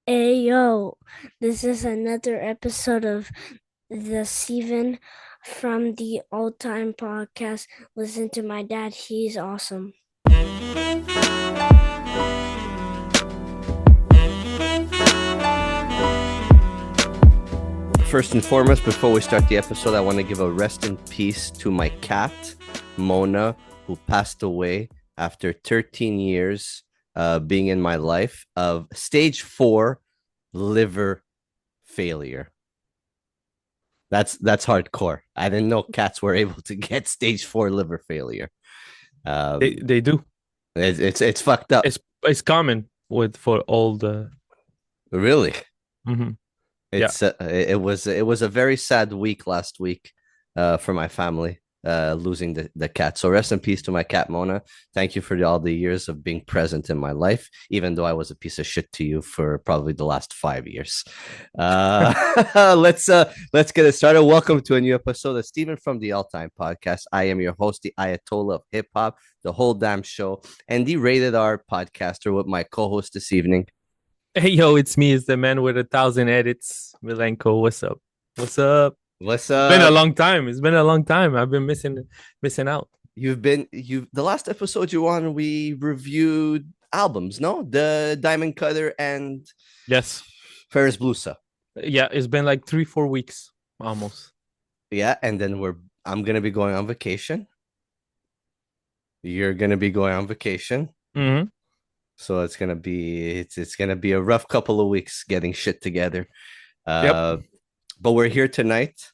Hey yo, this is another episode of the Steven from the Old Time Podcast. Listen to my dad, he's awesome. First and foremost, before we start the episode, I want to give a rest in peace to my cat, Mona, who passed away after 13 years being in my life of stage 4 liver failure. That's hardcore. I didn't know cats were able to get stage 4 liver failure. They do. It's fucked up. It's common for all the. Really. Mhm. Yeah. It was a very sad week last week for my family losing the cat. So rest in peace to my cat Mona. Thank you for all the years of being present in my life, even though I was a piece of shit to you for probably the last 5 years. Let's get it started. Welcome to a new episode of Steven from the All Time Podcast. I am your host, the Ayatollah of Hip Hop, the whole damn show, and the Rated R podcaster with my co-host this evening. Hey yo, it's me. It's the man with 1,000 edits, Milenko. What's up? What's up? What's It's been a up? long time. It's been a long time. I've been missing out. The last episode you on, we reviewed albums, no? The Diamond Cutter and Yes. Ferris Blusa. Yeah, it's been like 3-4 weeks almost. Yeah, and then I'm gonna be going on vacation. You're gonna be going on vacation. Mm-hmm. So it's gonna be a rough couple of weeks getting shit together. Yep. But we're here tonight.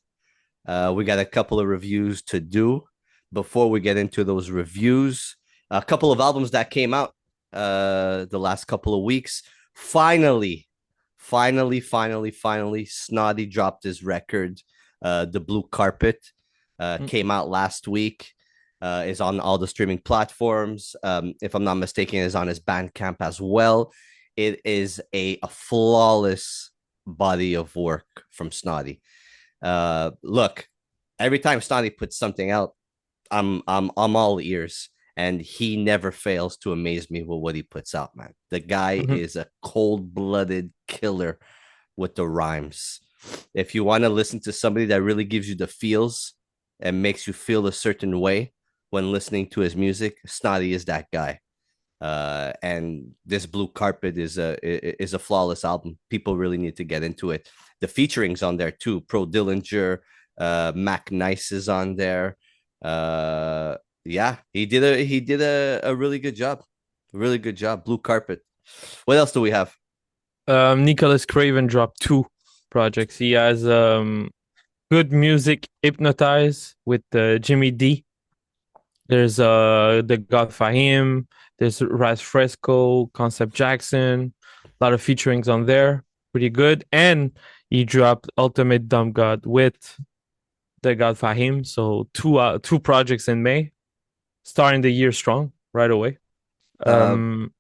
We got a couple of reviews to do. Before we get into those reviews, a couple of albums that came out the last couple of weeks. Finally, Snotty dropped his record. The Blue Carpet came out last week. Is on all the streaming platforms. If I'm not mistaken, is on his Bandcamp as well. It is a flawless body of work from Snotty. Look, every time Snotty puts something out, I'm all ears, and he never fails to amaze me with what he puts out, man. The guy is a cold-blooded killer with the rhymes. If you want to listen to somebody that really gives you the feels and makes you feel a certain way when listening to his music, Snotty is that guy. And this Blue Carpet is a flawless album. People really need to get into it. The featurings on there too. Pro Dillinger, Mac Nice is on there. Yeah, he did a really good job. Really good job. Blue Carpet. What else do we have? Nicholas Craven dropped 2 projects. He has Good Music Hypnotize with Jimmy D. There's the God Fahim. There's Raz Fresco, Concept Jackson. A lot of featurings on there. Pretty good. And he dropped Ultimate Dumb God with the God Fahim. So two projects in May, starting the year strong right away. The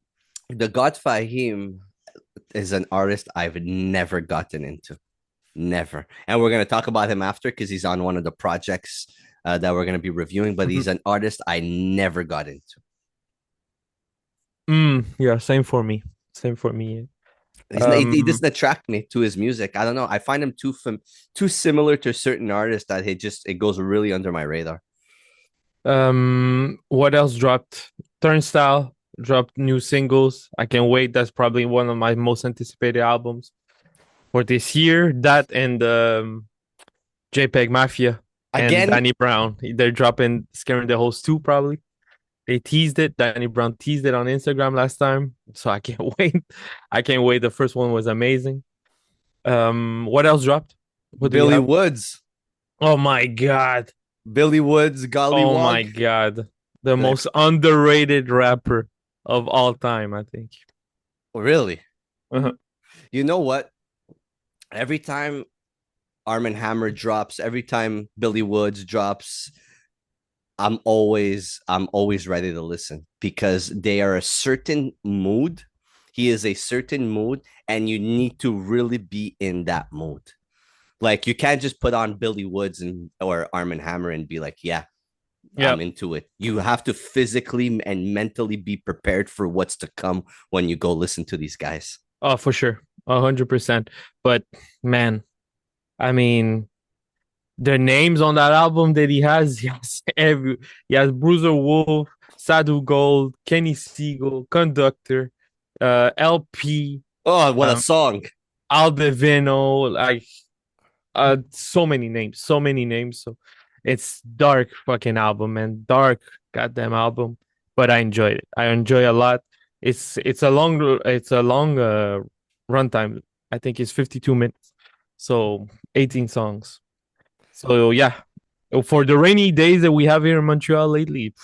God Fahim is an artist I've never gotten into. Never. And we're going to talk about him after because he's on one of the projects that we're going to be reviewing, but he's an artist I never got into. Yeah, same for me. He doesn't attract me to his music. I don't know. I find him too similar to certain artists that it goes really under my radar. What else dropped? Turnstile dropped new singles. I can't wait. That's probably one of my most anticipated albums for this year. That and JPEG Mafia Again, and Danny Brown. They're dropping Scaring the Host 2 probably. They teased it. Danny Brown teased it on Instagram last time. So I can't wait. I can't wait. The first one was amazing. What else dropped? Billy Woods. Oh my God. Billy Woods, Gollywog. Oh my God. The most underrated rapper of all time, I think. Really? Uh-huh. You know what? Every time Arm & Hammer drops, every time Billy Woods drops, I'm always ready to listen because they are a certain mood. He is a certain mood, and you need to really be in that mood. Like you can't just put on Billy Woods or Arm & Hammer and be like, yeah, I'm into it. You have to physically and mentally be prepared for what's to come when you go listen to these guys. Oh, for sure. 100%. But man, I mean, the names on that album that he has Bruiser Wolf, Sadu Gold, Kenny Siegel, Conductor, LP, Oh, what a um, song. Aldevino, like so many names. So it's dark fucking album, man. Dark goddamn album. But I enjoyed it. I enjoy a lot. It's a long runtime. I think it's 52 minutes. So 18 songs. So yeah. For the rainy days that we have here in Montreal lately,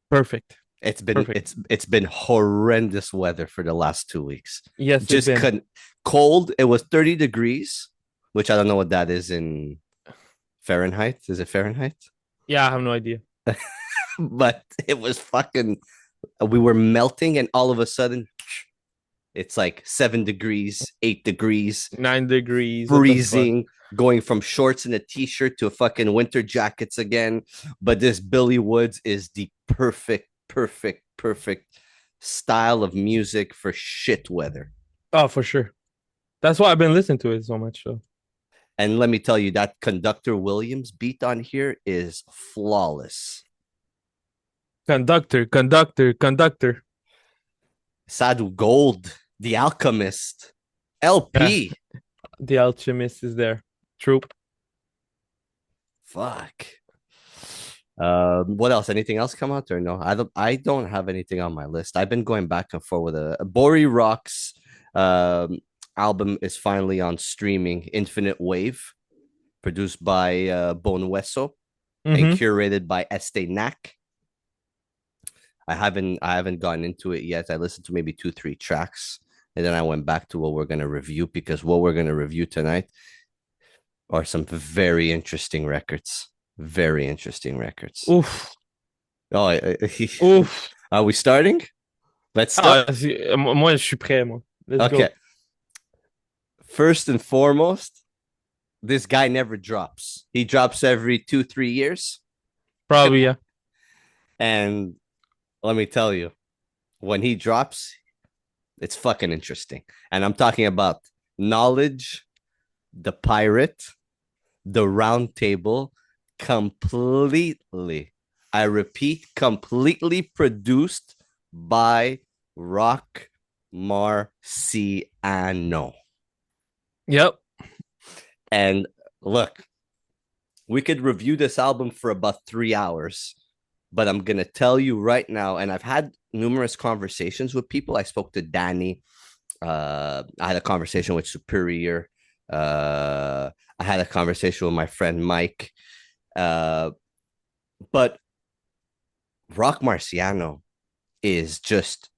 perfect. It's been Perfect. it's been horrendous weather for the last 2 weeks. Yes, it's Just been. couldn't cold. It was 30 degrees, which I don't know what that is in Fahrenheit. Is it Fahrenheit? Yeah, I have no idea. But it was fucking we were melting and all of a sudden it's like 7 degrees, 8 degrees, 9 degrees. What the fuck? freezing, going from shorts and a t-shirt to fucking winter jackets again. But this Billy Woods is the perfect style of music for shit weather. Oh, for sure. That's why I've been listening to it so much. So And let me tell you, that Conductor Williams beat on here is flawless. conductor. Sadu Gold, The Alchemist, LP. Yeah, the alchemist is there. True. Fuck. What else? Anything else come out or no? I don't have anything on my list. I've been going back and forth with a Bori Rocks album is finally on streaming. Infinite Wave, produced by Bone Hueso and curated by Este Nac. I haven't gotten into it yet. I listened to maybe 2-3 tracks, and then I went back to what we're gonna review, because what we're gonna review tonight are some very interesting records. Very interesting records. Oof. Oh, Oof. are we starting? Let's start. Moi, je suis prêt, moi. Let's Okay. go. First and foremost, this guy never drops. He drops every 2-3 years. Probably, yeah. And let me tell you, when he drops, it's fucking interesting. And I'm talking about Knowledge, The Pirate, The Round Table, completely, I repeat, completely produced by Rock Marciano. Yep. And look, we could review this album for about 3 hours, but I'm going to tell you right now, and I've had numerous conversations with people. I spoke to Danny. I had a conversation with Superior. I had a conversation with my friend Mike. But Rock Marciano is just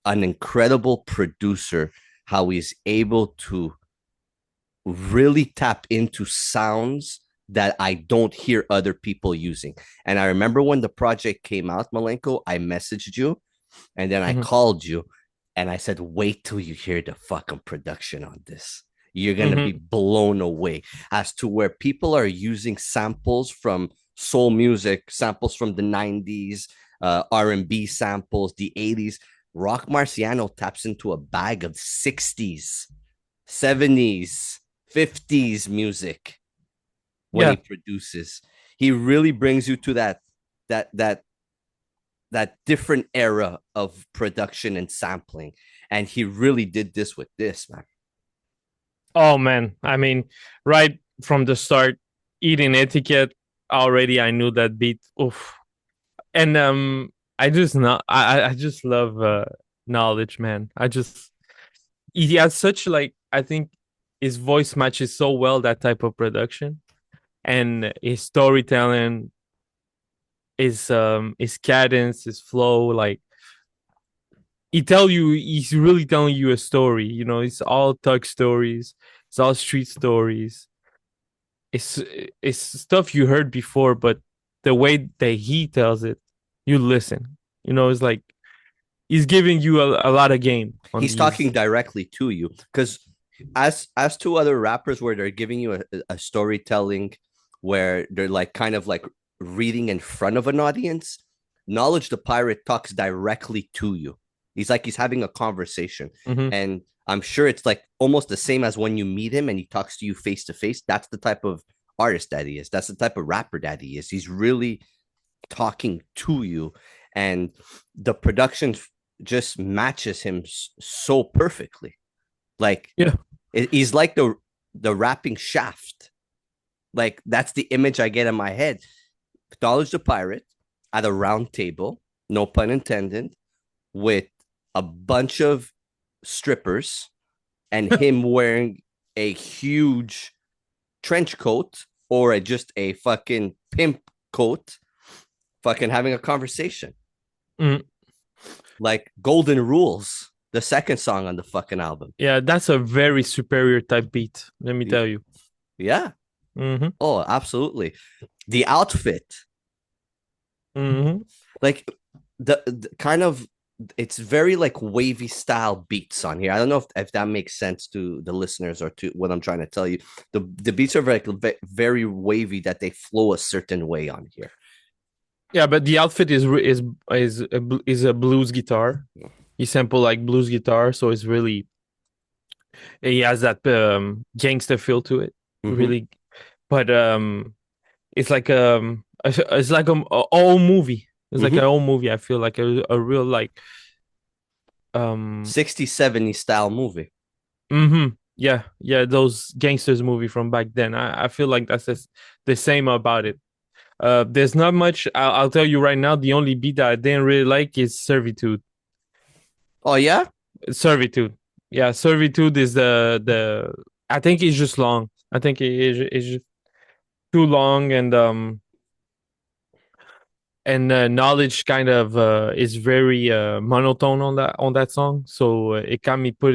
an incredible producer, how he's able to really tap into sounds that I don't hear other people using. And I remember when the project came out, Malenko, I messaged you and then I called you and I said, wait till you hear the fucking production on this. You're going to be blown away as to where people are using samples from soul music, samples from the 90s, R&B samples, the 80s. Rock Marciano taps into a bag of 60s, 70s, 50s music when he produces. He really brings you to that different era of production and sampling. And he really did this with this, man. Oh man, I mean, right from the start, eating etiquette already, I knew that beat. Oof. And I just love Knowledge, man. He has such, like, I think his voice matches so well that type of production, and his storytelling, his cadence, his flow, like he's really telling you a story. You know, it's all thug stories, it's all street stories. It's stuff you heard before, but the way that he tells it, you listen. You know, it's like he's giving you a lot of game. He's talking directly to you, because as to other rappers where they're giving you a storytelling where they're like kind of like reading in front of an audience, Knowledge the Pirate talks directly to you. He's like he's having a conversation. Mm-hmm. And I'm sure it's like almost the same as when you meet him and he talks to you face to face. That's the type of artist that he is. That's the type of rapper that he is. He's really talking to you, and the production just matches him so perfectly. Like, Yeah. he's like the rapping Shaft. Like, that's the image I get in my head. Knowledge the Pirate at a round table, no pun intended, with a bunch of strippers and him wearing a huge trench coat or just a fucking pimp coat, fucking having a conversation. Mm. Like Golden Rules, the second song on the fucking album. Yeah, that's a very superior type beat. Let me tell you. Yeah. Mm-hmm. Oh, absolutely. The outfit, Mm-hmm. like the kind of, it's very like wavy style beats on here. I don't know if that makes sense to the listeners or to what I'm trying to tell you. The beats are very wavy, that they flow a certain way on here. Yeah, but the outfit is a blues guitar. He sampled like blues guitar, so it's really he has that gangster feel to it. Mm-hmm. Really, but it's like it's like a whole movie. It's like a Mm-hmm. whole movie. I feel like a real like 60s, 70s style movie. yeah, those gangsters movie from back then. I feel like that's the same about it. There's not much. I'll tell you right now. The only beat that I didn't really like is Servitude. Oh yeah. Servitude. Yeah, Servitude is the. I think it's just long. I think it's just too long, and knowledge kind of is very monotone on that song. So it got me put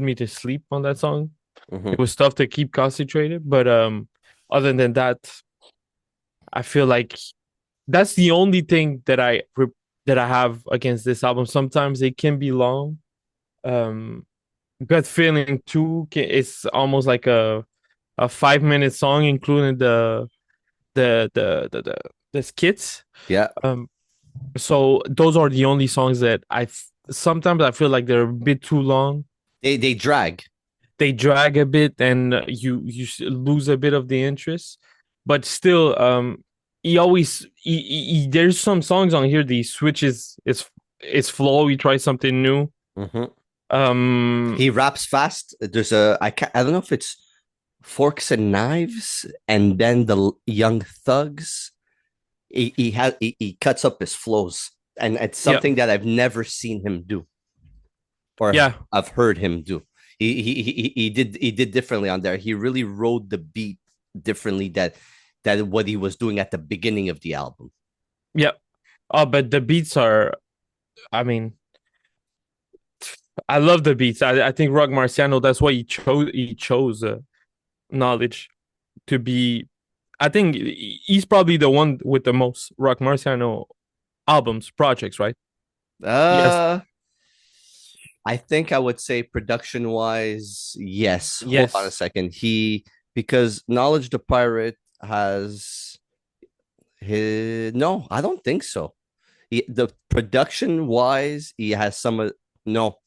me to sleep on that song. Mm-hmm. It was tough to keep concentrated, but other than that, I feel like that's the only thing that I have against this album. Sometimes it can be long. Um, Gut Feeling 2 it's almost like a 5 minute song, including the the the the, the skits. Yeah. So those are the only songs that sometimes I feel like they're a bit too long. They drag. They drag a bit, and you lose a bit of the interest. But still, he always there's some songs on here. The switches is flow. He tries something new. Mm-hmm. He raps fast. There's I don't know if it's Forks and Knives and then the Young Thugs. He cuts up his flows, and it's something that I've never seen him do, or I've heard him do. He did differently on there. He really rode the beat differently that what he was doing at the beginning of the album. Yeah. Oh, but the beats are, I mean, I love the beats. I think Rock Marciano, that's why he chose Knowledge to be. I think he's probably the one with the most Rock Marciano albums, projects, right? Yes. I think I would say production wise, yes. Hold on a second. Because Knowledge the Pirate has no, I don't think so. The production wise, he has some no,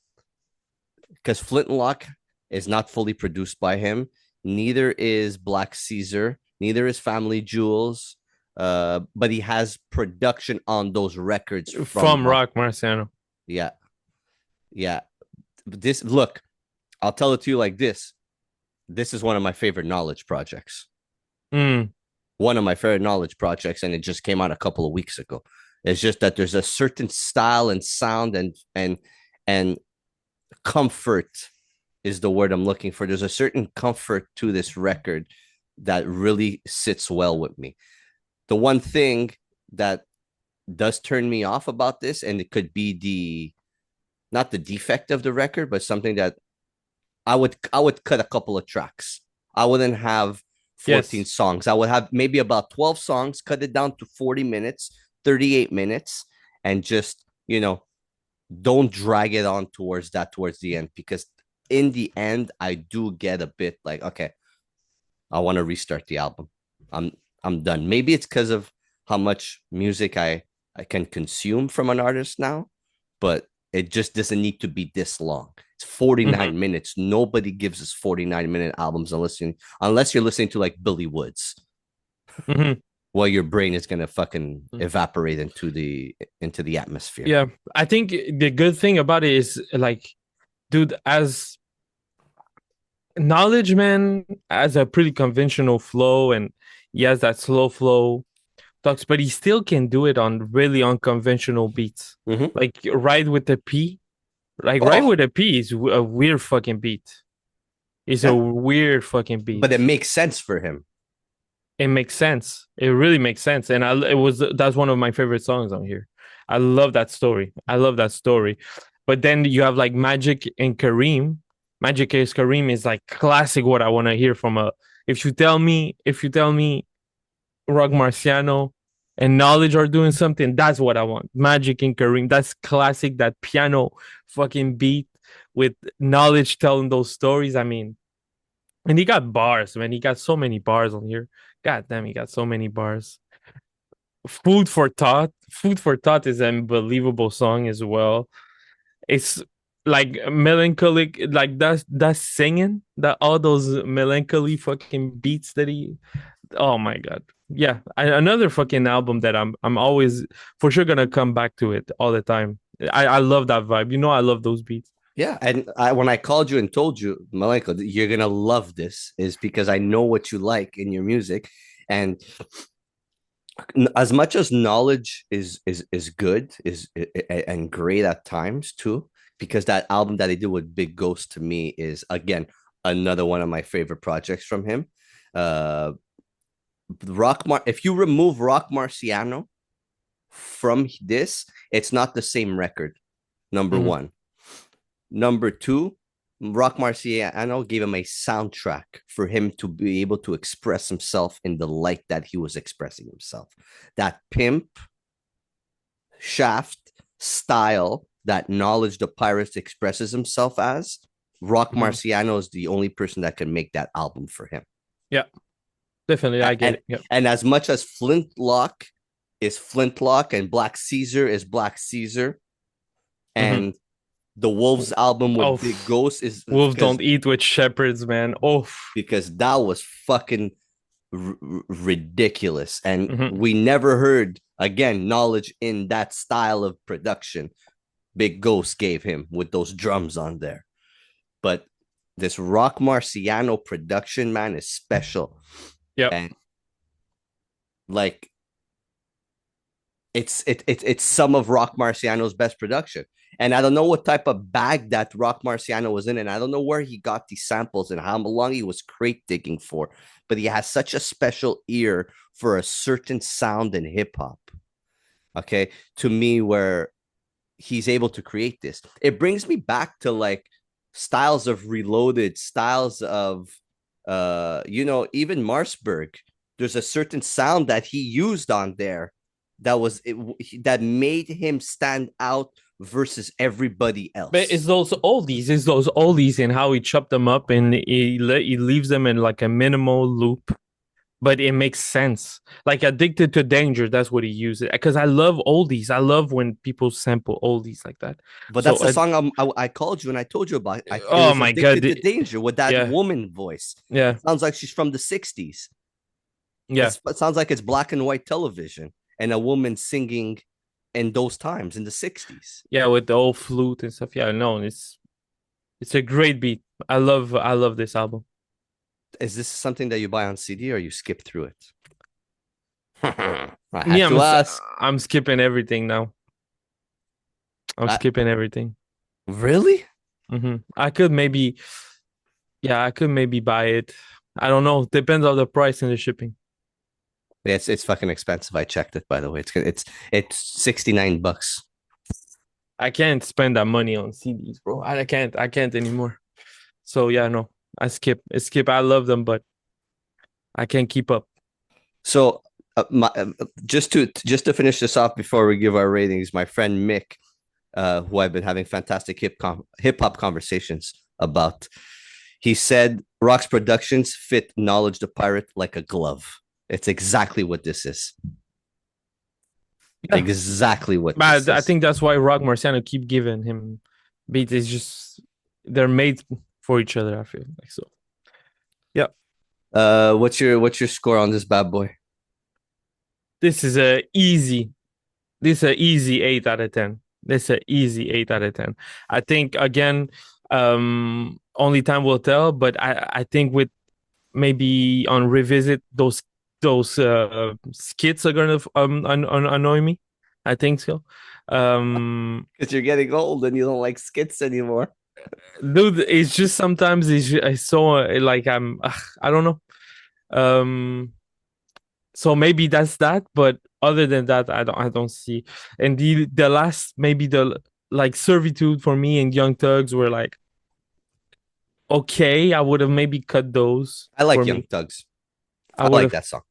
because Flintlock is not fully produced by him. Neither is Black Caesar. Neither is Family Jewels. But he has production on those records from Rock Marciano. Yeah. Look, I'll tell it to you like this. This is one of my favorite Knowledge projects. One of my favorite Knowledge projects, and it just came out a couple of weeks ago. It's just that there's a certain style and sound and comfort is the word I'm looking for. There's a certain comfort to this record that really sits well with me. The one thing that does turn me off about this, and it could be not the defect of the record, but something that I would cut a couple of tracks. I wouldn't have 14 songs. I would have maybe about 12 songs, cut it down to 40 minutes, 38 minutes, and just, don't drag it on towards the end, because in the end, I do get a bit like, okay, I want to restart the album. I'm done. Maybe it's because of how much music I can consume from an artist now, but It just doesn't need to be this long. It's 49 minutes. Nobody gives us 49-minute albums unless you're listening to like Billy Woods. Well, your brain is gonna fucking evaporate into the atmosphere. Yeah, I think the good thing about it is like, dude, as Knowledge Man has a pretty conventional flow, and he has that slow flow talks, but he still can do it on really unconventional beats. Like Ride with the P. Like Ride with a P is a weird fucking beat. It's a weird fucking beat. But it makes sense for him. It makes sense. It really makes sense. And that's one of my favorite songs on here. I love that story. But then you have like Magic and Kareem. Magic is Kareem is like classic what I want to hear from a if you tell me Rock Marciano and Knowledge are doing something, that's what I want. Magic and Kareem. That's classic, that piano fucking beat with Knowledge telling those stories. I mean, and he got bars, man. He got so many bars on here. God damn, he got so many bars. Food for Thought. Food for Thought is an unbelievable song as well. It's like melancholic, like that's singing, that all those melancholy fucking beats that he. Oh my god, yeah, another fucking album that I'm always for sure gonna come back to it all the time. I love that vibe. You know, I love those beats. Yeah, and when I called you and told you, Malenko, you're gonna love this, is because I know what you like in your music, and as much as Knowledge is good, and great at times too, because that album that he did with Big Ghost to me is again another one of my favorite projects from him. If you remove Rock Marciano from this, it's not the same record. Number one. Number two, Rock Marciano gave him a soundtrack for him to be able to express himself in the light that he was expressing himself. That pimp, shaft style that Knowledge the Pirate expresses himself as, Rock Marciano is the only person that can make that album for him. Yeah, definitely. I get it. Yep. And as much as Flintlock is Flintlock and Black Caesar is Black Caesar, and the Wolves album with Big Ghost is Wolves Don't Eat with Shepherds, man. Because that was fucking ridiculous, and we never heard again Knowledge in that style of production. Big Ghost gave him with those drums on there, but this Rock Marciano production, man, is special. Yeah, and like it's some of Rock Marciano's best production. And I don't know what type of bag that Rock Marciano was in, and I don't know where he got these samples and how long he was crate digging for, but he has such a special ear for a certain sound in hip hop. Okay, to me, where he's able to create this, it brings me back to like styles of Reloaded, styles of, even Marsberg. There's a certain sound that he used on there that made him stand out versus everybody else. But it's those oldies and how he chopped them up and he leaves them in like a minimal loop, but it makes sense. Like Addicted to Danger, that's what he uses. Because I love oldies. I love when people sample oldies like that. But that's the song I called you and I told you about. Oh my god, Addicted to Danger with that woman voice. Yeah, it sounds like she's from the 60s. Yeah, it sounds like it's black and white television and a woman singing in those times in the 60s. Yeah, with the old flute and stuff. Yeah, no, it's a great beat. I love this album. Is this something that you buy on CD or you skip through it? I'm skipping everything now. I'm skipping everything. Really? I could maybe buy it. I don't know. Depends on the price and the shipping. Yeah, it's fucking expensive. I checked it, by the way. It's $69. I can't spend that money on CDs, bro. I can't anymore. So yeah, no, I skip. I love them, but I can't keep up. So just to finish this off before we give our ratings, my friend Mick, who I've been having fantastic hip hop conversations about, he said Rock's productions fit Knowledge the Pirate like a glove. It's exactly what this is. Yeah. exactly what But this I is. think that's why Rock Marciano keep giving him beats. It's just they're made for each other. I feel like so. Yeah, What's your score on this bad boy? this is a easy. This is a easy 8 out of 10. This is a easy 8 out of 10. I think again, only time will tell. But I think with maybe on revisit those skits are gonna annoy me. I think so. Because you're getting old and you don't like skits anymore. Dude, it's just sometimes it's so like I don't know. Um, so maybe that's that, but other than that, I don't see. And the last maybe the like servitude for me and Young Thugs were like okay. I would have maybe cut those I for like Young me. Thugs. I I would like have that song.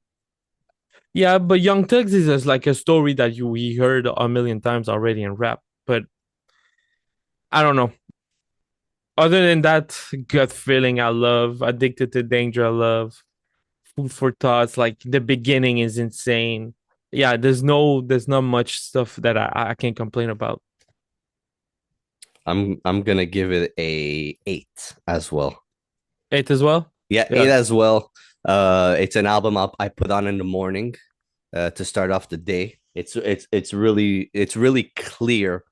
Yeah, but Young Thugs is just like a story that we heard a million times already in rap. But I don't know. Other than that, gut feeling I love, addicted to danger I love, food for thoughts. Like the beginning is insane. Yeah, there's not much stuff that I can complain about. I'm gonna give it a 8 as well. 8 as well. Yeah, Yeah, 8 as well. It's an album I put on in the morning to start off the day. It's really clear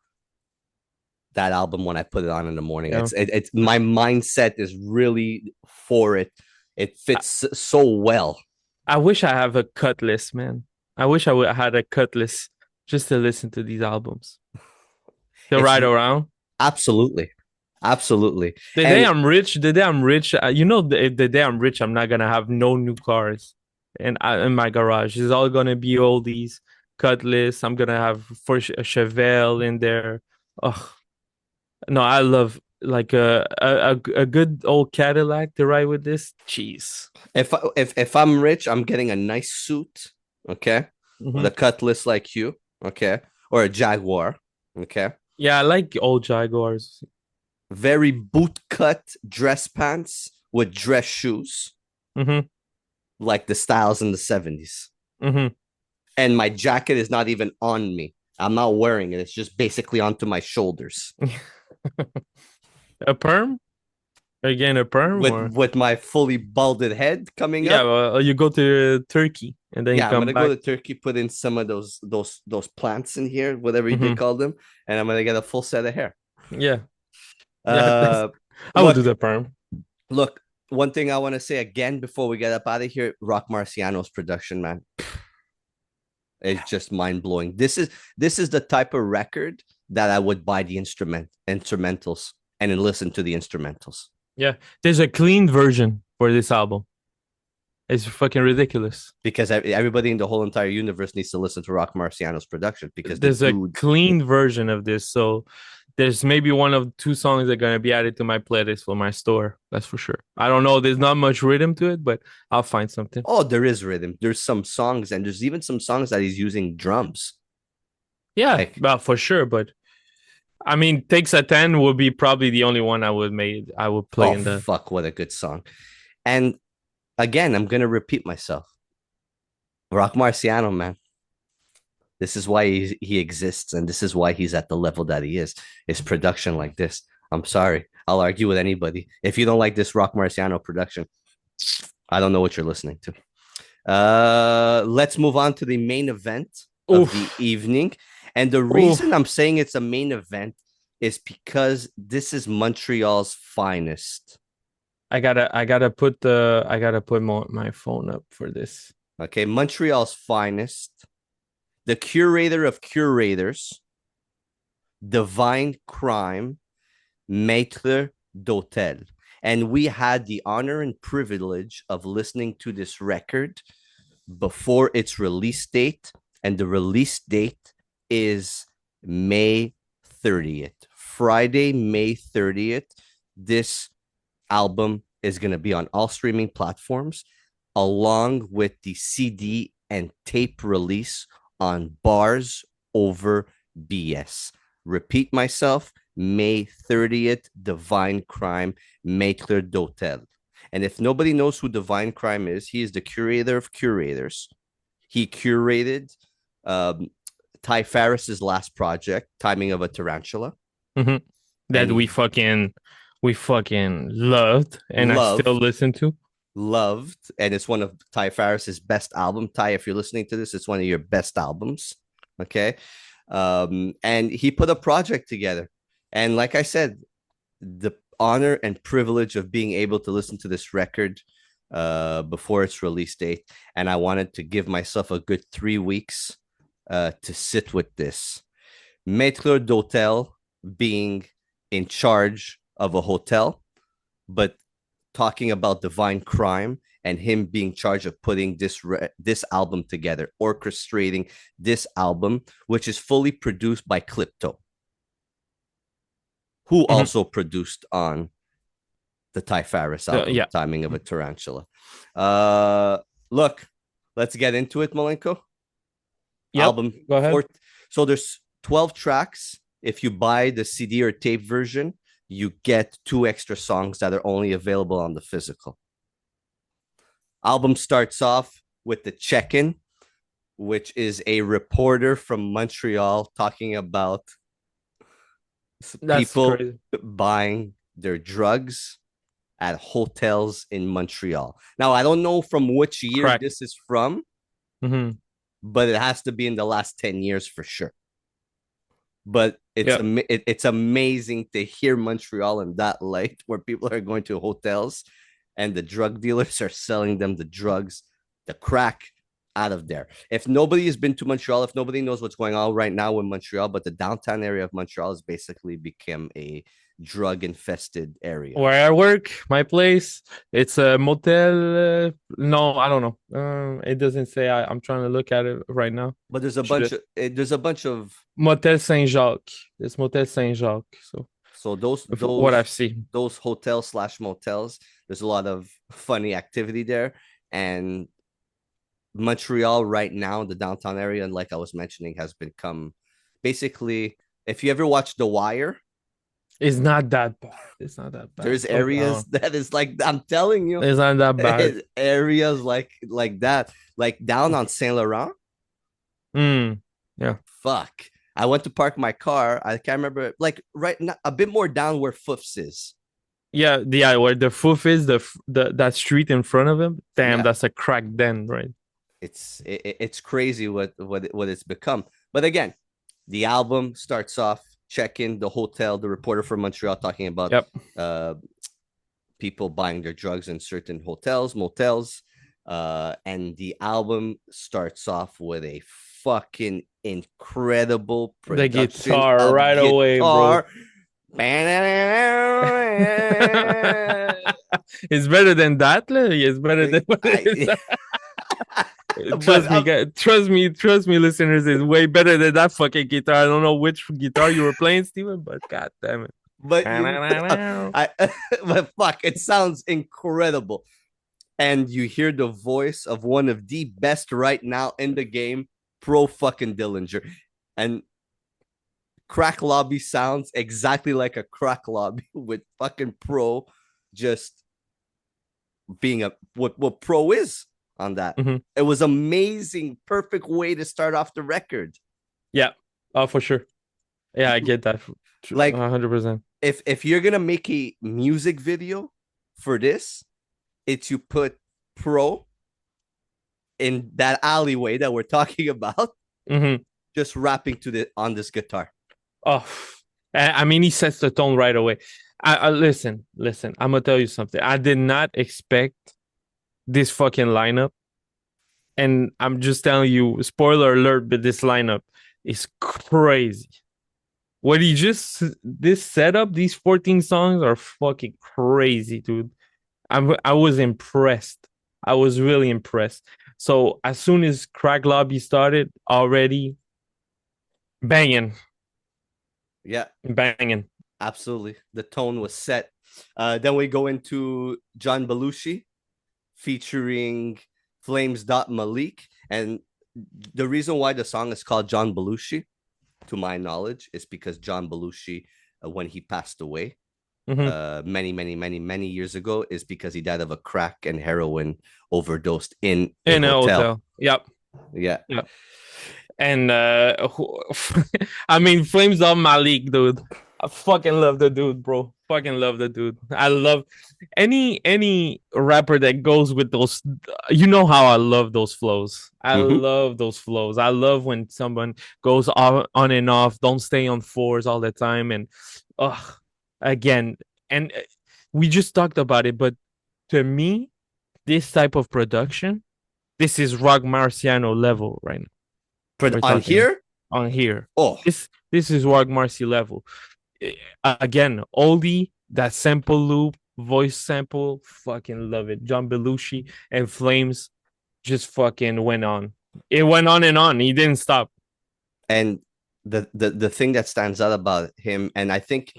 that album when I put it on in the morning. yeah. It's my mindset is really for it. It fits so well. I wish I have a cut list, man. I wish I had a cut list just to listen to these albums to It's ride around. absolutely, absolutely, The day and I'm rich, the day I'm rich, I'm not gonna have no new cars in my garage. It's all gonna be all these Cutlass. I'm gonna have for a Chevelle in there. Oh no, I love like a good old Cadillac to ride with this. Jeez. if I'm rich, I'm getting a nice suit, okay, with a Hmm. cutlass like you, okay, or a Jaguar, okay, Yeah, I like old Jaguars. very boot cut dress pants with dress shoes, Hmm. like the styles in the 70s. Hmm. And my jacket is not even on me. I'm not wearing it. It's just basically onto my shoulders A perm? Again, a perm with or with my fully balded head coming yeah, up. well, you go to Turkey and then you Yeah, I'm come gonna go back. to Turkey, put in some of those plants in here, whatever they Hmm. call them, and I'm gonna get a full set of hair. Yeah, yeah. Uh, I would do look, the perm. look. One thing I want to say again before we get up out of here: Rock Marciano's production, man, it's just mind blowing. This is the type of record that I would buy the instrumentals and then listen to the instrumentals. Yeah, there's a clean version for this album. It's fucking ridiculous. Because everybody in the whole entire universe needs to listen to Rock Marciano's production because the There's a dude. clean version of this, so there's maybe one of two songs that are gonna be added to my playlist for my store. That's for sure. I don't know. There's not much rhythm to it, but I'll find something. Oh, there is rhythm. There's some songs, and there's even some songs that he's using drums. Yeah, Like, well, for sure. But I mean, Takes a 10 would be probably the only one I would play oh in the. fuck, what a good song! And again, I'm gonna repeat myself. Rock Marciano, man. This is why he exists, and this is why he's at the level that he is. It's production like this. I'm sorry. I'll argue with anybody. If you don't like this Rock Marciano production, I don't know what you're listening to. Let's move on to the main event of the Oof, evening. And the reason oof. I'm saying it's a main event is because this is Montreal's finest. I gotta put my phone up for this. Okay, Montreal's finest, the curator of curators, divine crime, Maître d'Hôtel. And we had the honor and privilege of listening to this record before its release date. And the release date is May 30th. Friday, May 30th. This album is going to be on all streaming platforms, along with the CD and tape release on Bars Over BS. Repeat myself, May 30th, Divine Crime, Maître d'Hôtel. And if nobody knows who Divine Crime is, he is the curator of curators. He curated Ty Farris's last project, Timing of a Tarantula. That And we fucking loved, and I still listen to. Loved, and it's one of Ty Farris's best album. Ty, if you're listening to this, it's one of your best albums. Okay. And he put a project together. And like I said, the honor and privilege of being able to listen to this record before its release date. And I wanted to give myself a good 3 weeks to sit with this. Maître d'hôtel being in charge of a hotel, but talking about divine crime and him being charged of putting this album together, orchestrating this album, which is fully produced by Clipto, who also produced on the Ty Farris album, Timing of a Tarantula. Look, let's get into it, Malenko. Album. Go ahead. So there's 12 tracks. If you buy the CD or tape version, you get 2 extra songs that are only available on the physical. Album starts off with the check-in, which is a reporter from Montreal talking about people buying their drugs at hotels in Montreal. Now, I don't know from which year this is from, but it has to be in the last 10 years for sure. But it's amazing to hear Montreal in that light, where people are going to hotels and the drug dealers are selling them the drugs, the crack out of there. If nobody has been to Montreal, if nobody knows what's going on right now in Montreal, but the downtown area of Montreal has basically become a drug infested area. Where I work, my place, it's a motel. No, I don't know. It doesn't say. I'm trying to look at it right now. But there's a bunch of Motel Saint Jacques. It's Motel Saint Jacques. So those what I've seen, those hotels / motels, there's a lot of funny activity there. And Montreal right now, the downtown area, and like I was mentioning, has become basically, if you ever watch The Wire, it's not that bad. It's not that bad. There's areas that is like, I'm telling you, it's not that bad. Areas like that, like down on Saint Laurent. Yeah. Fuck. I went to park my car. I can't remember, like right now, a bit more down where Fouf's is. Yeah, where the Fouf is, that street in front of him. Damn, that's a crack den, right? It's crazy what it's become. But again, the album starts off, check in the hotel, the reporter from Montreal talking about people buying their drugs in certain hotels, motels, and the album starts off with a fucking incredible production. The guitar right away, bro. It's better than that. It's better than what it is. Trust me, listeners, it's way better than that fucking guitar. I don't know which guitar you were playing, Steven, but god damn it. But fuck, it sounds incredible. And you hear the voice of one of the best right now in the game, Pro fucking Dillinger. And Crack Lobby sounds exactly like a crack lobby, with fucking Pro just being what Pro is on that. It was amazing, perfect way to start off the record. Yeah, for sure. Yeah, I get that. Like 100%. If you're gonna make a music video for this, it's you put Pro in that alleyway that we're talking about, just rapping on this guitar. Oh, I mean, he sets the tone right away. I listen. I'm gonna tell you something. I did not expect this fucking lineup, and I'm just telling you, spoiler alert, but this lineup is crazy. What he just, this setup, these 14 songs are fucking crazy, dude. I was impressed. I was really impressed. So as soon as Crack Lobby started, already banging. Yeah. Banging. Absolutely. The tone was set. Then we go into John Belushi featuring Flames Malik. And the reason why the song is called John Belushi, to my knowledge, is because John Belushi, when he passed away many years ago, is because he died of a crack and heroin overdosed in a hotel. Yep. Yeah. And I mean, Flames of Malik, dude. I fucking love the dude, bro. Fucking love the dude. I love any rapper that goes with those. You know how I love those flows. I Mhm. love those flows. I love when someone goes on and off, don't stay on fours all the time, and again, and we just talked about it, but to me, this type of production, this is Rock Marciano level right now. For We're on talking here, on here. oh, This is Rock Marcy level. Again, oldie, that sample loop, voice sample, fucking love it. John Belushi and Flames just fucking went on. It went on and on. He didn't stop. and the thing that stands out about him, and I think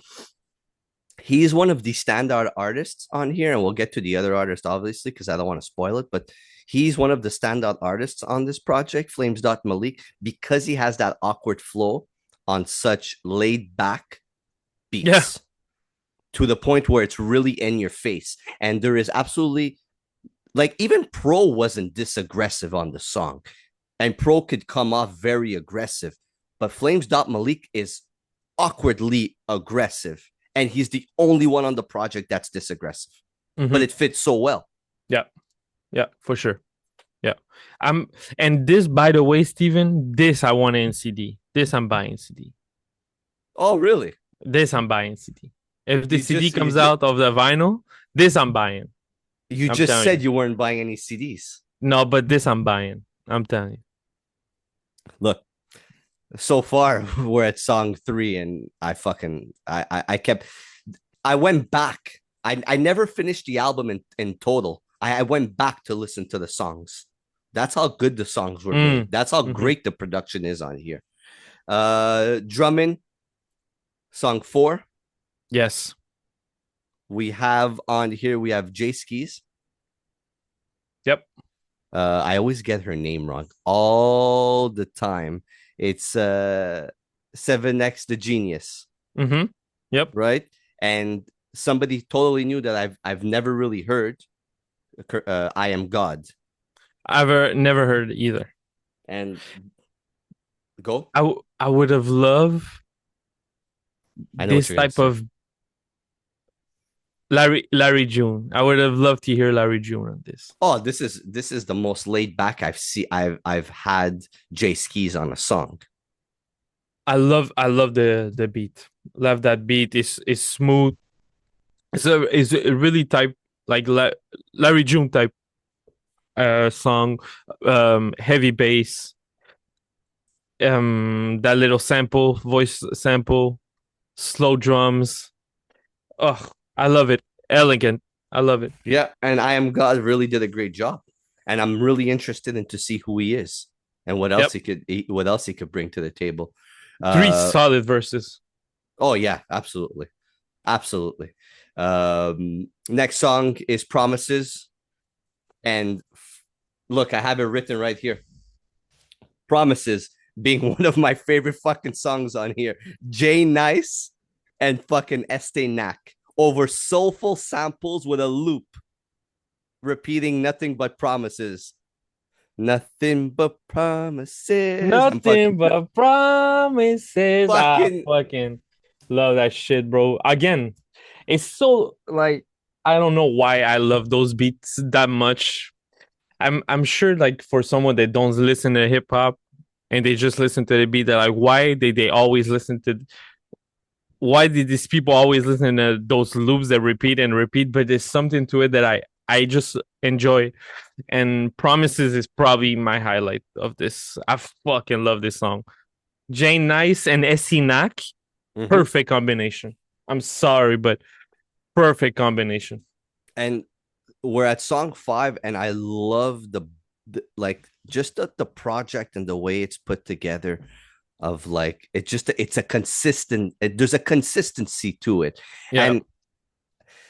he's one of the standout artists on here, and we'll get to the other artists obviously because I don't want to spoil it, but he's one of the standout artists on this project, Flames. Malik, because he has that awkward flow on such laid back Yeah. beats to the point where it's really in your face. And there is absolutely, like, even Pro wasn't this aggressive on the song, and Pro could come off very aggressive, but Flames. Malik is awkwardly aggressive, and he's the only one on the project that's this aggressive. Mm-hmm. But it fits so well. Yeah. Yeah, for sure. Yeah. And this, by the way, Steven, this I want in CD. This I'm buying CD. Oh, really? This I'm buying CD. If the You CD just comes out of the vinyl, this I'm buying. you I'm just telling said you. you weren't buying any CDs. No, but this I'm buying. I'm telling you. Look, so far we're at song 3, and I went back. I never finished the album in total. I went back to listen to the songs. That's how good the songs were made. That's how great the production is on here. Drumming, song 4. Yes. We have on here, we have J Skis. Yep. I always get her name wrong all the time. It's 7X the Genius. Mm-hmm. Yep. Right? And somebody totally new that I've never really heard. I Am God. I've never heard either. And go. I would have loved this type of Larry June. I would have loved to hear Larry June on this. Oh, this is the most laid back I've had J Skis on a song. I love the beat. Love that beat. Is smooth. It's a really type like Larry June type song. Heavy bass. That little sample, voice sample, slow drums. Oh, I love it. Elegant. I love it. Yeah, and I Am God really did a great job, and I'm really interested in to see who he is and what else he could bring to the table. 3 solid verses. Oh yeah, absolutely. Next song is Promises, and look, I have it written right here. Promises being one of my favorite fucking songs on here. Jay Nice and fucking Este Knack over soulful samples with a loop, repeating nothing but promises. Nothing but promises. Nothing but promises. Fucking, I fucking love that shit, bro. Again, it's so like I don't know why I love those beats that much. I'm sure like for someone that don't listen to hip hop and they just listen to the beat, they're like, why did they always listen to? Why did these people always listen to those loops that repeat and repeat? But there's something to it that I just enjoy. And Promises is probably my highlight of this. I fucking love this song. Jane Nice and Essie Knack, perfect combination. I'm sorry, but perfect combination. And we're at song 5, and I love the like just the project and the way it's put together. Of like it's a consistent. There's a consistency to it, Yeah. And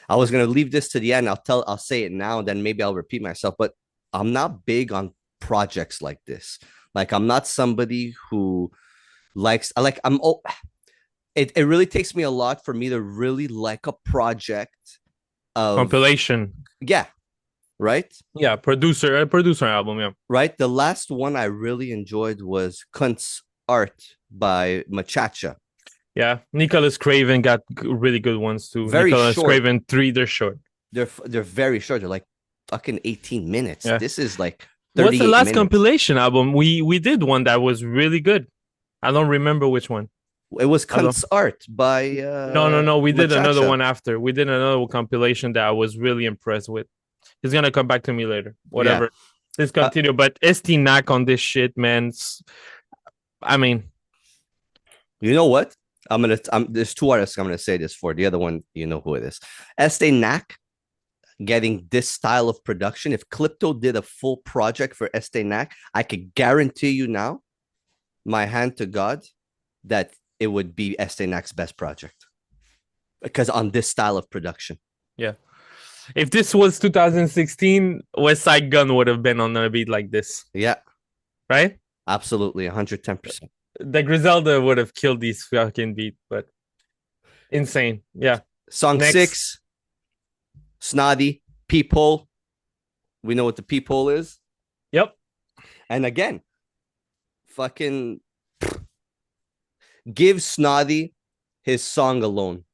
I was gonna leave this to the end. I'll say it now, and then maybe I'll repeat myself. But I'm not big on projects like this. Like I'm not somebody who likes. It really takes me a lot for me to really like a project of compilation. Yeah, right? Yeah, producer album, yeah. Right. The last one I really enjoyed was Kunt's Art by Machacha. Yeah, Nicholas Craven got really good ones too. Very Nicholas short. Craven 3, they're short. They're very short. They're like fucking 18 minutes. Yeah. This is like 38 What's the last minutes. compilation album? We did one that was really good. I don't remember which one. It was Kunt's Art by No. We did another Machacha. one after. We did another compilation that I was really impressed with. He's gonna come back to me later. Whatever. Yeah. Let's continue. But ST Knack on this shit, man. I mean, you know what? There's two artists I'm gonna say this for. The other one, you know who it is. Estee Knack getting this style of production. If Clipto did a full project for Estee Knack, I could guarantee you now, my hand to God, that it would be Estee Knack's best project. Because on this style of production. Yeah. If this was 2016, West Side Gun would have been on a beat like this. Yeah. Right? Absolutely, 110%. The Griselda would have killed these fucking beat, but insane. Yeah. Song Next. 6, Snotty, Peephole. We know what the Peephole is. Yep. And again, fucking give Snotty his song alone.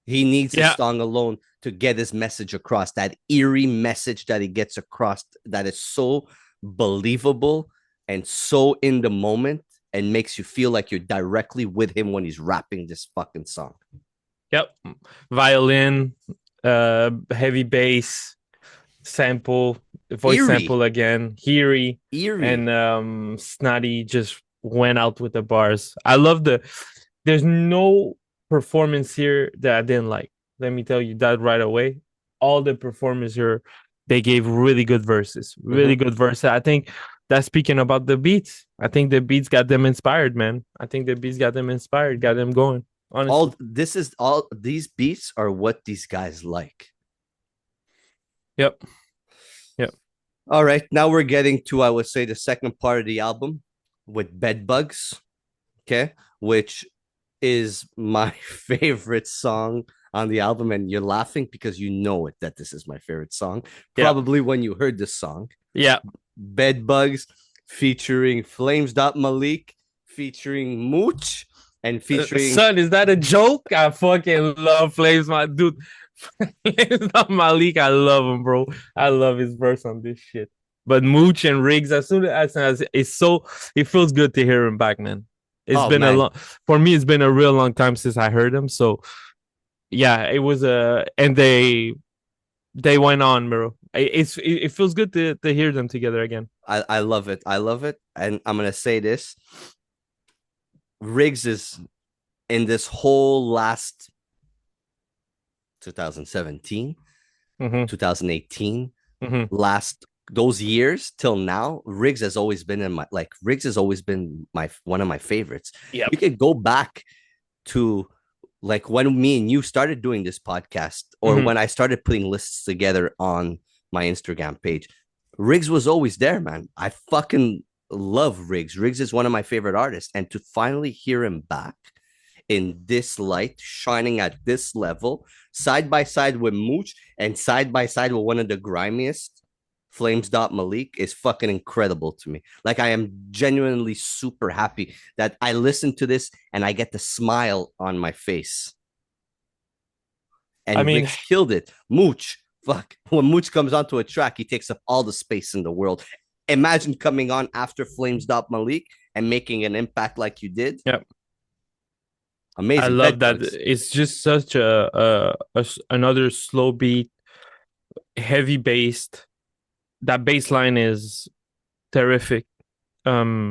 He needs his song alone to get his message across. That eerie message that he gets across that is so believable and so in the moment and makes you feel like you're directly with him when he's rapping this fucking song. Yep. Violin, heavy bass, sample, voice sample again, eerie. And Snotty just went out with the bars. I love there's no performance here that I didn't like. Let me tell you that right away. All the performers here, they gave really good verses. Really good verses. I think that's speaking about the beats. I think the beats got them inspired, man. I think the beats got them inspired, got them going. Honestly. These beats are what these guys like. Yep. All right. Now we're getting to, I would say, the second part of the album with Bedbugs. Okay. Which is my favorite song on the album, and you're laughing because you know it that this is my favorite song. Probably when you heard this song. Yeah. Bedbugs featuring Flames Malik, featuring Mooch, and featuring Son, is that a joke? I fucking love Flames, my dude. Flames Malik, I love him, bro. I love his verse on this shit. But Mooch and Riggs, as soon as it feels good to hear him back, man. It's been for me, it's been a real long time since I heard him. So yeah, it was and they went on, bro. It feels good to hear them together again. I love it. And I'm gonna say this. Riggs is in this whole last 2017, 2018, last those years till now, Riggs has always been one of my favorites. Yeah, you could go back to like when me and you started doing this podcast, or when I started putting lists together on my Instagram page. Riggs was always there, man. I fucking love Riggs. Riggs is one of my favorite artists, and to finally hear him back in this light, shining at this level, side by side with Mooch and side by side with one of the grimiest, Flames Malik, is fucking incredible to me. Like, I am genuinely super happy that I listen to this and I get the smile on my face. And Riggs killed it. Mooch, fuck. When Mooch comes onto a track, he takes up all the space in the world. Imagine coming on after Flames Malik and making an impact like you did. Yep. Amazing. I love that. It's just such another slow beat, heavy based. That bass line is terrific. Yeah,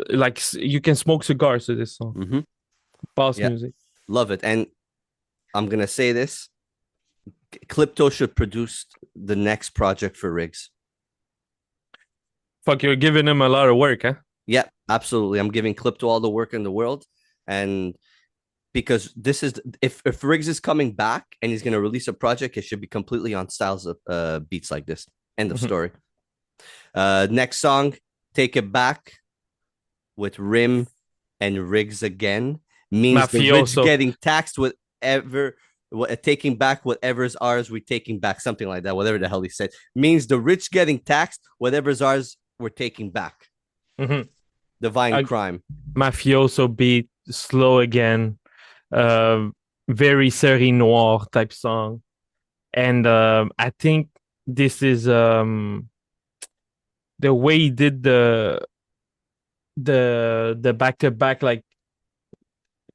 like you can smoke cigars to this song. Boss music. Love it. And I'm gonna say this. Clipto should produce the next project for Riggs. Fuck, you're giving him a lot of work, huh? Yeah, absolutely. I'm giving Clipto all the work in the world. And because this is, if Riggs is coming back and he's going to release a project, it should be completely on styles of beats like this. End of story. Next song, Take It Back with Rim and Riggs again. Means the rich getting taxed with ever taking back whatever's ours, we're taking back, something like that, whatever the hell he said. Means the rich getting taxed, whatever's ours, we're taking back. Mm-hmm. Divine crime. Mafioso beat, slow again, very série noire type song. And I think this is the way he did the back to back, like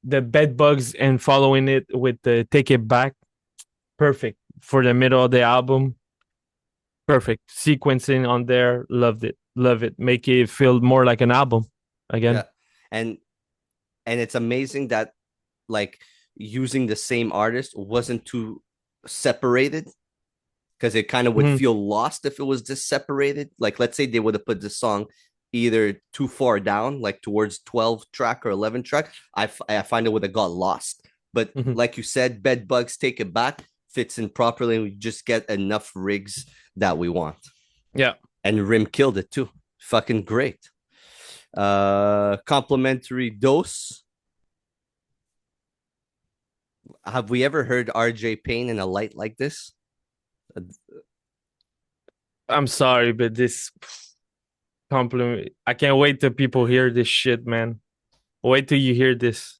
the bed bugs and following it with the take it back. Perfect for the middle of the album. Perfect sequencing on there. Loved it. Love it. Make it feel more like an album again. Yeah. And it's amazing that like using the same artist wasn't too separated, because it kind of would feel lost if it was just separated. Like, let's say they would have put the song either too far down, like towards 12 track or 11 track. I find it would have got lost. But like you said, Bed Bugs Take It Back fits in properly, and we just get enough rigs that we want. Yeah. And Rim killed it too. Fucking great. Complimentary dose. Have we ever heard RJ Payne in a light like this? I'm sorry, but this compliment. I can't wait till people hear this shit, man. Wait till you hear this.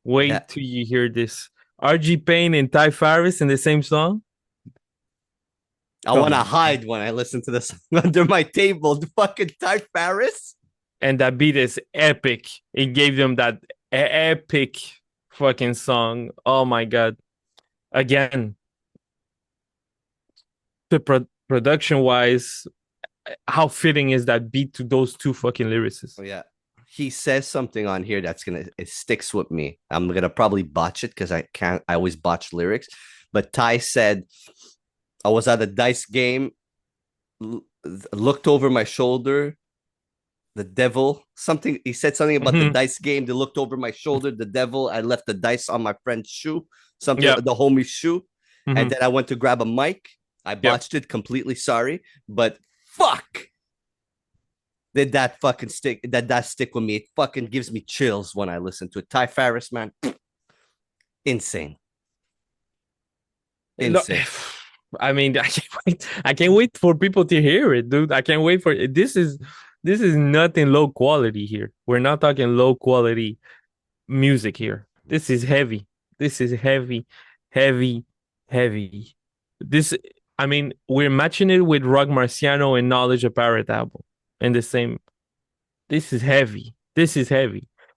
Wait till you hear this. RG Payne and Ty Farris in the same song. I want to hide when I listen to this under my table. The fucking Ty Farris. And that beat is epic. It gave them that epic fucking song. Oh my god. Again, the production wise, how fitting is that beat to those two fucking lyricists? Oh, yeah. He says something on here that's it sticks with me. I'm gonna probably botch it because I always botch lyrics. But Ty said, I was at a dice game, looked over my shoulder, the devil, something, he said something about the dice game. They looked over my shoulder, the devil, I left the dice on my friend's shoe, something, the homie's shoe. And then I went to grab a mic. I botched it completely, sorry, but fuck, did that fucking stick, that stick with me. It fucking gives me chills when I listen to it. Ty Farris, man, insane. I mean, I can't wait for people to hear it, dude. I can't wait for it. This is nothing low quality here. We're not talking low quality music here. This is heavy. This is heavy. This, I mean, we're matching it with Rock Marciano and Knowledge of Parrot album in the same. This is heavy.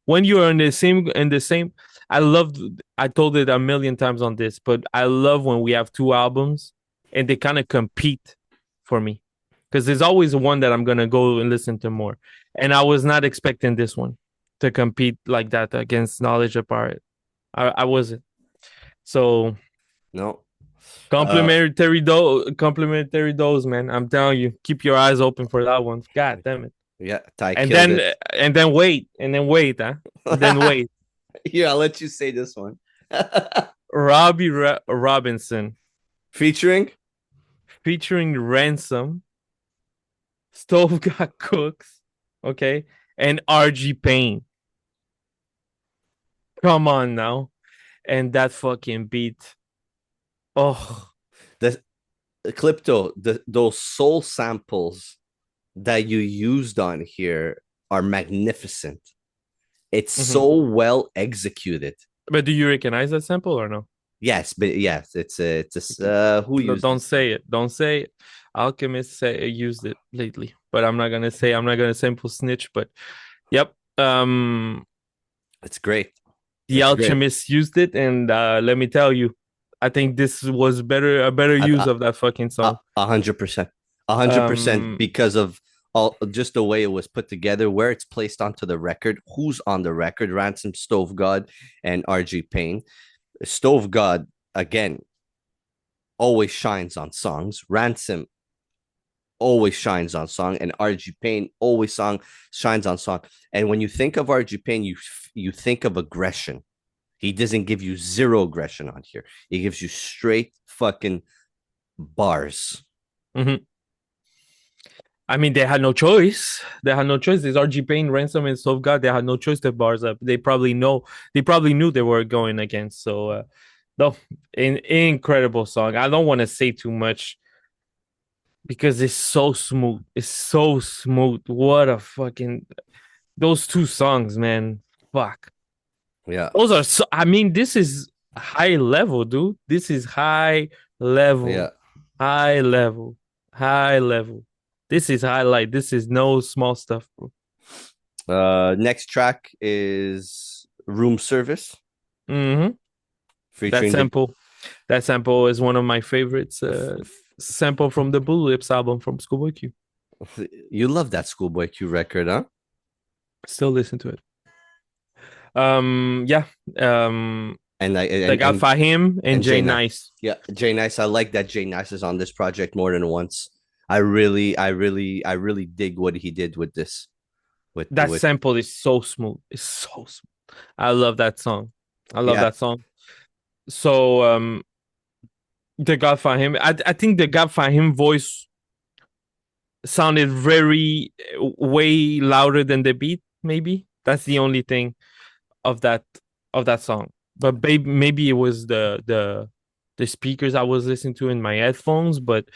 When you are in the same, I told it a million times on this, but I love when we have two albums and they kind of compete for me, because there's always one that I'm going to go and listen to more. And I was not expecting this one to compete like that against Knowledge of Parrot. I wasn't. So no. Complimentary dose, man. I'm telling you, keep your eyes open for that one. God damn it. Yeah, Ty and then wait, huh? And then wait. Here, I'll let you say this one. Robbie Robinson featuring Ransom, Stove Got Cooks, okay, and RG Payne. Come on now, and that fucking beat. Oh, the Clipto, those soul samples that you used on here are magnificent. It's so well executed. But do you recognize that sample or no? Yes, but yes, it's who used Don't say it. Alchemist used it lately, but I'm not gonna sample snitch. But yep, it's great. The Alchemist used it, and let me tell you, I think this was a better use of that fucking song. 100%, because of just the way it was put together, where it's placed onto the record, who's on the record: Ransom, Stove God, and RG Payne. Stove God, again, always shines on songs. Ransom always shines on song, and RG Payne always shines on song. And when you think of RG Payne, you think of aggression. He doesn't give you zero aggression on here. He gives you straight fucking bars. I mean, they had no choice. There's RG Payne, Ransom, and Stove God. They had no choice to bars up. They probably knew they were going against. So No, incredible song. I don't want to say too much because it's so smooth. It's so smooth. What a fucking those two songs, man. Fuck. Yeah. Those are so I mean, this is high level, dude. This is high level. Yeah. High level. High level. This is highlight. This is no small stuff, bro. Next track is Room Service Mm-hmm. That featuring the sample. That sample is one of my favorites. Sample from the Blue Lips album from Schoolboy Q. you love that Schoolboy Q record, huh? Still listen to it. Yeah. And I Like and Fahim and Jay Nice. Nice. Yeah, Jay Nice. I like that Jay Nice is on this project more than once. I really dig what he did with this. That With sample is so smooth. It's so smooth. I love that song. I love yeah. that song. So the God Fahim. I think the God Fahim voice sounded very way louder than the beat. Maybe that's the only thing of that song. But maybe it was the speakers I was listening to in my headphones. But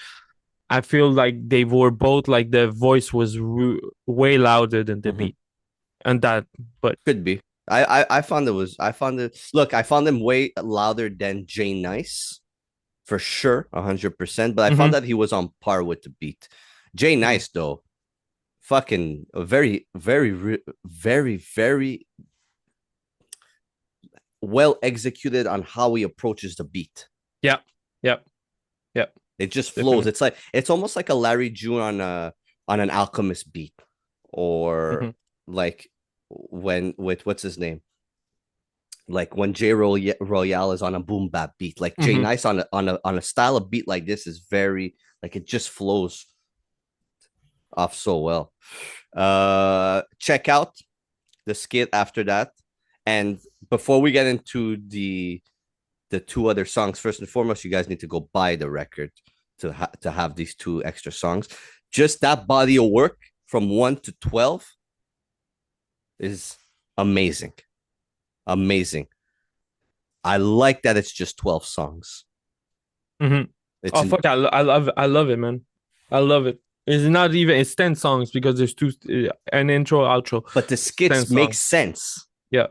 I feel like they were both like the voice was way louder than the beat, and that. But Could be. I found I found him way louder than Jay Nice for sure, 100%. But I found that he was on par with the beat. Jay Nice though, fucking very, very well executed on how he approaches the beat. Yeah. It just flows. Definitely. It's almost like a Larry June on an Alchemist beat, or like when with what's his name, like when J Royale is on a boom bap beat. Like Jay Nice on a style of beat like this is very like it just flows off so well. Check out the skit after that, and before we get into the two other songs, first and foremost, you guys need to go buy the record to have these two extra songs. Just that body of work from 1 to 12 is amazing. Amazing. I like that it's just 12 songs. Fuck! I love it, man. I love it. It's not even it's 10 songs because there's two an intro, outro. But the skits make sense. Yeah.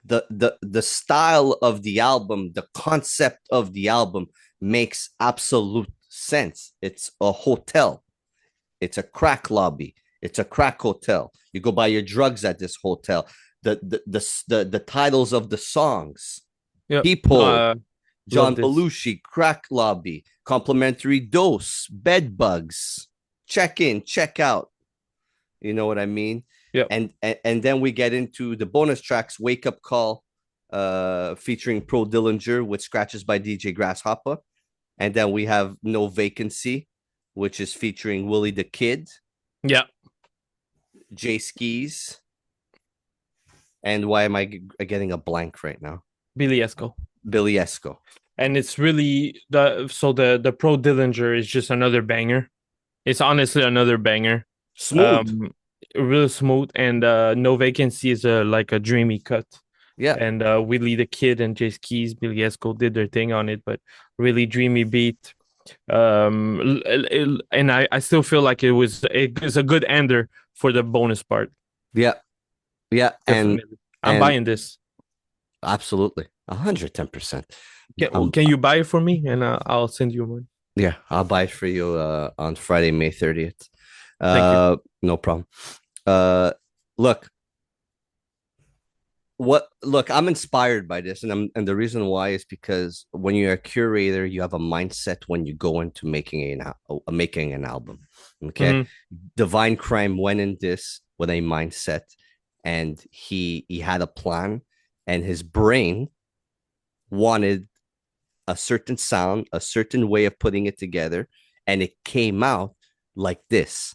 The style of the album, the concept of the album makes absolute sense. It's a hotel. It's a crack lobby. It's a crack hotel. You go buy your drugs at this hotel. The titles of the songs. Yep. People, John Belushi, crack lobby, complimentary dose, bed bugs, check in, check out. You know what I mean? Yeah. And then we get into the bonus tracks, Wake Up Call, featuring Pro Dillinger with scratches by DJ Grasshopper. And then we have No Vacancy, which is featuring Willie the Kid. Yeah. Jay Skis. And why am I getting a blank right now? Billy Esco. And it's really the Pro Dillinger is just another banger. It's honestly another banger. Smooth. Really smooth. And No Vacancy is like a dreamy cut. Yeah. And Willie the Kid and Jay Keys, Billy Esco did their thing on it, but really dreamy beat. And I still feel like it was a good ender for the bonus part. Yeah. Definitely. And I'm buying this. Absolutely. 110%. Can you buy it for me? And I'll send you money. Yeah, I'll buy it for you on Friday, May 30th. Thank you. No problem. Look, I'm inspired by this, and the reason why is because when you're a curator, you have a mindset when you go into making an album. Okay. Divine Crime went in this with a mindset, and he had a plan, and his brain wanted a certain sound, a certain way of putting it together, and it came out like this.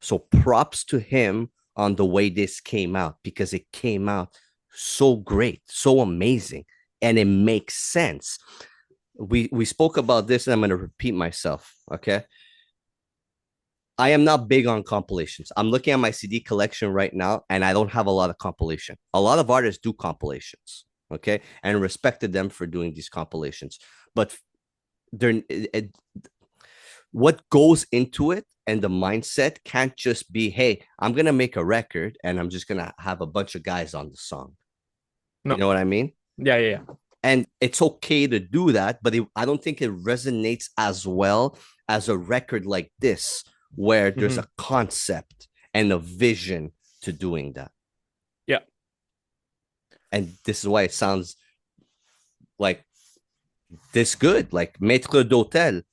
So props to him on the way this came out, because it came out so great, so amazing, and it makes sense. We spoke about this, and I'm going to repeat myself, okay? I am not big on compilations. I'm looking at my CD collection right now, and I don't have a lot of compilation. A lot of artists do compilations, okay, and respected them for doing these compilations. But what goes into it and the mindset can't just be, hey, I'm gonna make a record and I'm just gonna have a bunch of guys on the song. No. You know what I mean? Yeah. And it's okay to do that, but I don't think it resonates as well as a record like this, where there's a concept and a vision to doing that. Yeah. And this is why it sounds like this good, like Maître d'Hôtel.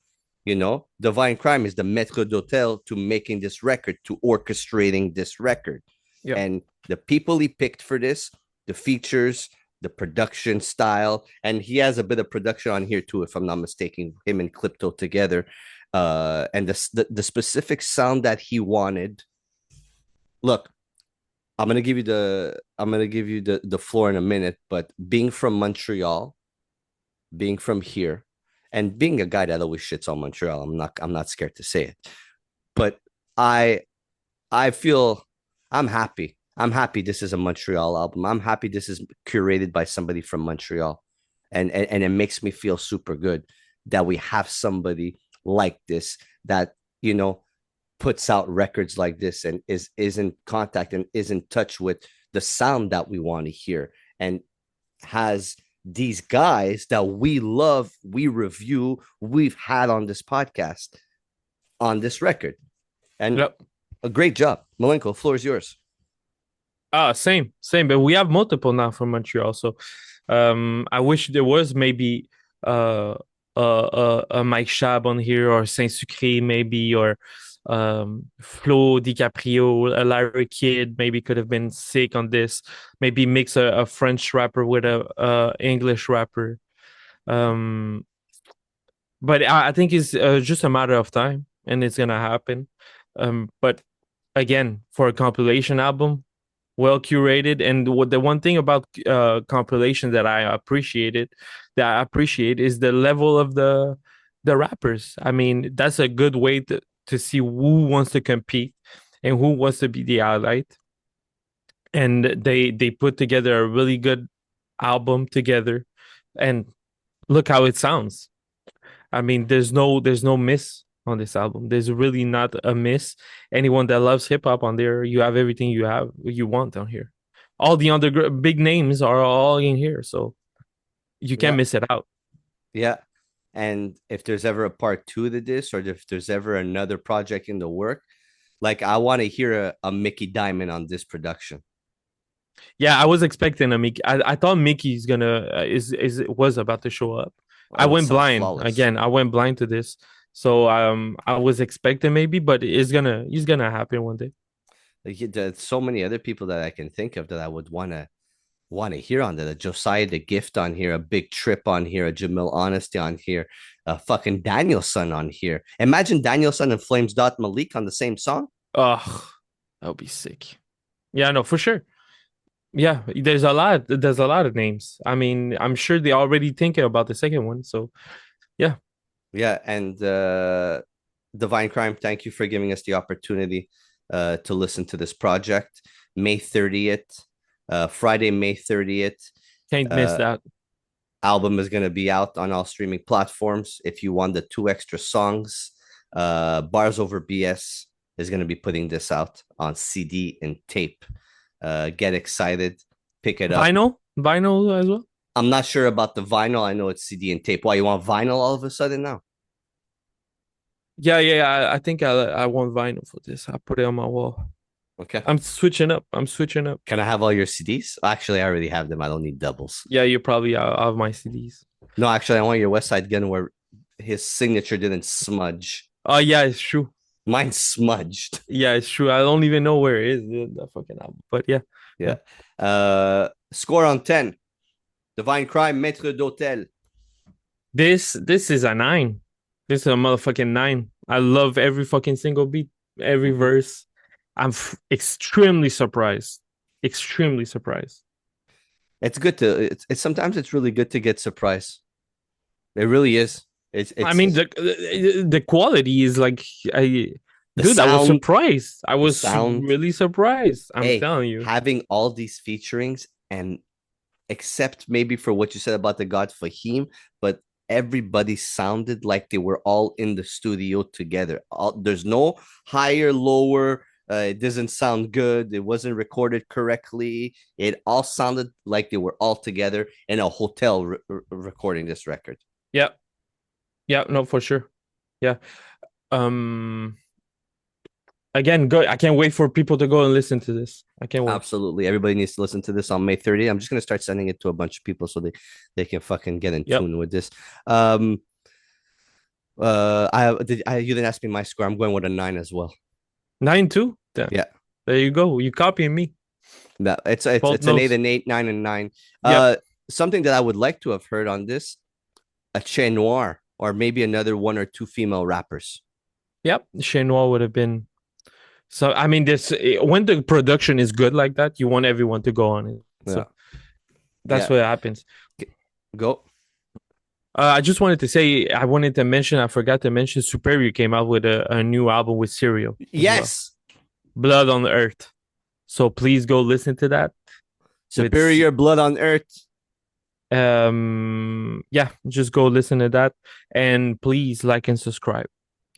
You know, Divine Crime is the Maître d'Hôtel to making this record, to orchestrating this record. Yep. And the people he picked for this, the features, the production style, and he has a bit of production on here too, if I'm not mistaken, him and Clipto together. And the specific sound that he wanted. Look, I'm gonna give you the floor in a minute, but being from Montreal, being from here, and being a guy that always shits on Montreal, I'm not scared to say it. But I feel I'm happy. I'm happy this is a Montreal album. I'm happy this is curated by somebody from Montreal. And it makes me feel super good that we have somebody like this that, you know, puts out records like this and is in contact and is in touch with the sound that we want to hear, and has these guys that we love, we review, we've had on this podcast on this record. And a great job. Malenko, floor is yours. Same. But we have multiple now from Montreal. So I wish there was maybe a Mike Shab on here, or Saint Sucré maybe, or Flo DiCaprio, a Larry Kidd maybe could have been sick on this. Maybe mix a French rapper with a English rapper. But I think it's just a matter of time, and it's gonna happen. But again, for a compilation album, well curated, and the one thing about compilation that I appreciate is the level of the rappers. I mean, that's a good way to see who wants to compete and who wants to be the highlight. And they put together a really good album together, and look how it sounds. I mean, there's no miss on this album. There's really not a miss. Anyone that loves hip hop on there, you have everything you want on here. All the other big names are all in here, so you can't miss it out. Yeah. And if there's ever a part 2 to this, or if there's ever another project in the work, like, I want to hear a Mickey Diamond on this production. Yeah, I was expecting a Mickey. I thought Mickey's gonna was about to show up. I went blind again. I went blind to this, so I was expecting maybe, but he's gonna happen one day. Like, there's so many other people that I can think of that I would want to hear on that. A Josiah the Gift on here, a Big Trip on here, a Jamil Honesty on here, a fucking Danielson on here. Imagine Danielson and Flames Malik on the same song. Ugh, that would be sick. Yeah, no, for sure. Yeah, there's a lot of names. I mean, I'm sure they're already thinking about the second one. So, yeah. Yeah, and Divine Crime, thank you for giving us the opportunity to listen to this project. May 30th, Friday, May 30th. Can't miss that. Album is going to be out on all streaming platforms. If you want the 2 extra songs, Bars Over BS is going to be putting this out on CD and tape. Get excited, pick it up. Vinyl as well. I'm not sure about the vinyl. I know it's CD and tape. Why, you want vinyl all of a sudden now? Yeah. I think I want vinyl for this. I'll put it on my wall. Okay. I'm switching up. Can I have all your CDs? Actually, I already have them. I don't need doubles. Yeah, you probably have my CDs. No, actually, I want your West Side Gun where his signature didn't smudge. Oh, yeah, it's true. Mine smudged. Yeah, it's true. I don't even know where it is, the fucking album. But yeah. Score on 10. Divine Crime, Maître d'Hôtel. This is a 9. This is a motherfucking 9. I love every fucking single beat, every verse. I'm extremely surprised. It's good to. It's sometimes it's really good to get surprised. It really is. I mean, the quality is like, I was surprised. I was really surprised. I'm telling you, having all these featurings and except maybe for what you said about the god Fahim, but everybody sounded like they were all in the studio together. There's no higher, lower. It doesn't sound good. It wasn't recorded correctly. It all sounded like they were all together in a hotel recording this record. Yeah. Yeah, no, for sure. Yeah. Again, good. I can't wait for people to go and listen to this. I can't wait. Absolutely. Everybody needs to listen to this on May 30th. I'm just gonna start sending it to a bunch of people so they can fucking get in tune with this. You didn't ask me my score. I'm going with a 9 as well. 9-2? Yeah. There you go. You copying me. No, it's an 8 and 8, 9 and 9. Something that I would like to have heard on this, a Che Noir, or maybe another 1 or 2 female rappers. Yep, Che Noir would have been. So I mean, this when the production is good like that, you want everyone to go on it. So that's what happens. Go. I just wanted to say, I forgot to mention, Superior came out with a new album with Serial. Yes. Well. Blood on the Earth. So please go listen to that. Superior, Blood on Earth. Yeah, just go listen to that. And please like and subscribe.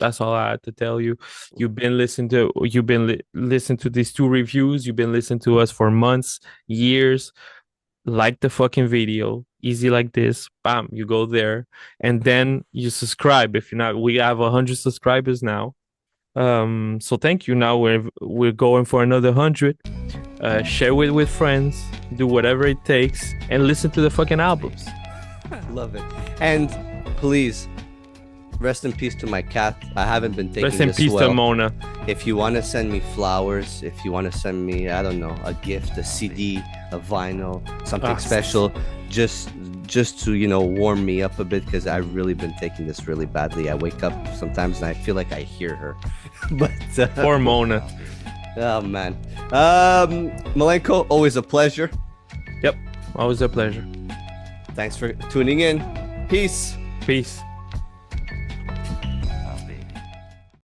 That's all I had to tell you. You've been listening to these 2 reviews. You've been listening to us for months, years. Like the fucking video, easy like this. Bam, you go there, and then you subscribe. If you're not, we have 100 subscribers now. So thank you. Now we're going for another 100. Share it with friends. Do whatever it takes, and listen to the fucking albums. Love it. And please, rest in peace to my cat. I haven't been taking this well. Rest in peace to Mona. If you want to send me flowers, if you want to send me, I don't know, a gift, a CD, a vinyl, something special, just to, warm me up a bit, because I've really been taking this really badly. I wake up sometimes and I feel like I hear her. But poor Mona. Oh, man. Malenko, always a pleasure. Yep, always a pleasure. Thanks for tuning in. Peace. Peace.